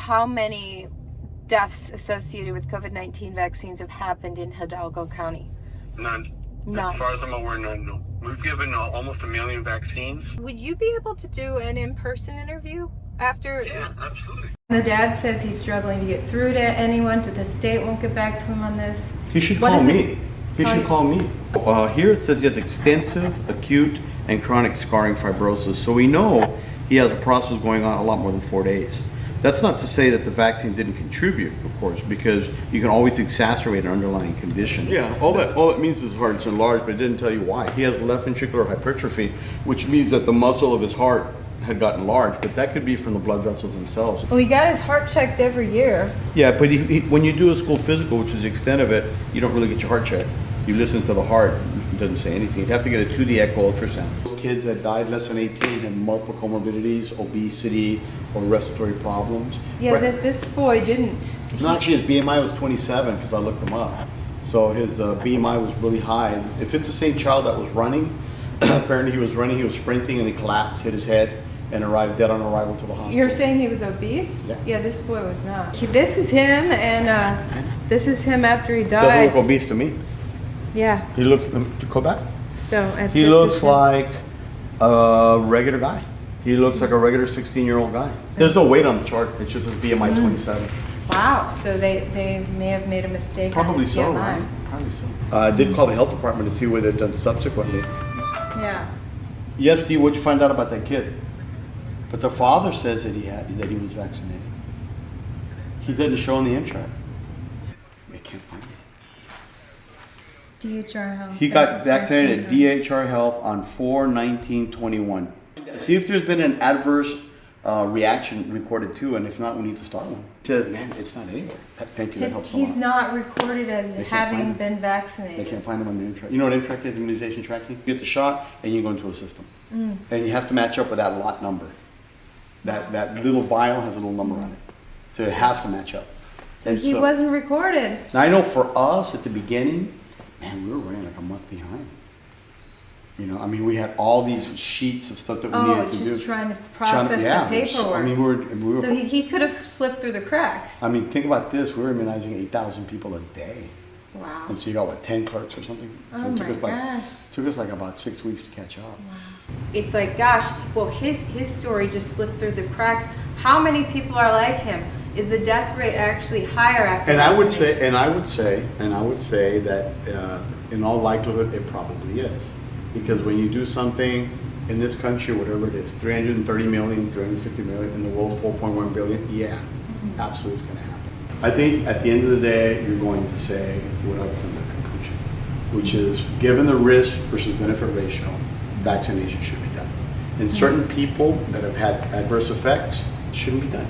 how many deaths associated with COVID-19 vaccines have happened in Hidalgo County? None. None. As far as I'm aware, none, no. We've given almost 1 million vaccines. Would you be able to do an in-person interview after? Yeah, absolutely. The dad says he's struggling to get through to anyone, the state won't get back to him on this. He should call me. He should call me. Here it says he has extensive, acute, and chronic scarring fibrosis. So we know he has a process going on a lot more than 4 days. That's not to say that the vaccine didn't contribute, of course, because you can always exacerbate an underlying condition. Yeah, all that means is his heart's enlarged, but it didn't tell you why. He has left ventricular hypertrophy, which means that the muscle of his heart had gotten large, but that could be from the blood vessels themselves. Well, he got his heart checked every year. Yeah, but when you do a school physical, which is the extent of it, you don't really get your heart checked. You listen to the heart, it doesn't say anything. You'd have to get a 2D echo ultrasound. Kids that died less than 18 had multiple comorbidities, obesity, or respiratory problems. Yeah, this boy didn't. No, actually his BMI was 27 because I looked him up. So his BMI was really high. If it's the same child that was running, apparently he was sprinting and he collapsed, hit his head, and arrived dead on arrival to the hospital. You're saying he was obese? Yeah. Yeah, this boy was not. This is him, and this is him after he died. Doesn't look obese to me. Yeah. He looks, to go back. So He looks like a regular guy. He looks like a regular 16-year-old guy. There's no weight on the chart. It's just his BMI 27. Wow. So they may have made a mistake. Probably on his so, BMI. right? Probably so. I did call the health department to see what they've done subsequently. Yeah. Yes, Steve, what'd you find out about that kid? But the father says that he was vaccinated. He didn't show on the intract. I can't find it. DHR Health. He got vaccinated at DHR Health on 4/19/21. See if there's been an adverse reaction recorded too, and if not, we need to start one. He says, man, it's not anywhere. Thank you, that helps a lot. He's not recorded as having been vaccinated. They can't find him on the intract. You know what intract is, immunization tracking? You get the shot and you go into a system. And you have to match up with that lot number. That little vial has a little number on it. So it has to match up. So he wasn't recorded. Now I know for us at the beginning, man, we were running like a month behind. You know, I mean, we had all these sheets of stuff that we needed to do. Just trying to process the paperwork. I mean, we were so he could have slipped through the cracks. I mean, think about this. We were immunizing 8,000 people a day. Wow. And so you got, what, 10 clerks or something? So Oh it took my us gosh. took us like about 6 weeks to catch up. Wow. It's like, gosh, well, his story just slipped through the cracks. How many people are like him? Is the death rate actually higher after And I would say that in all likelihood, it probably is. Because when you do something in this country, whatever it is, 330 million, 350 million, in the world 4.1 billion, yeah, absolutely it's going to happen. I think at the end of the day, you're going to say what I've come to the conclusion, which is given the risk versus benefit ratio, vaccination should be done. In certain people that have had adverse effects, it shouldn't be done.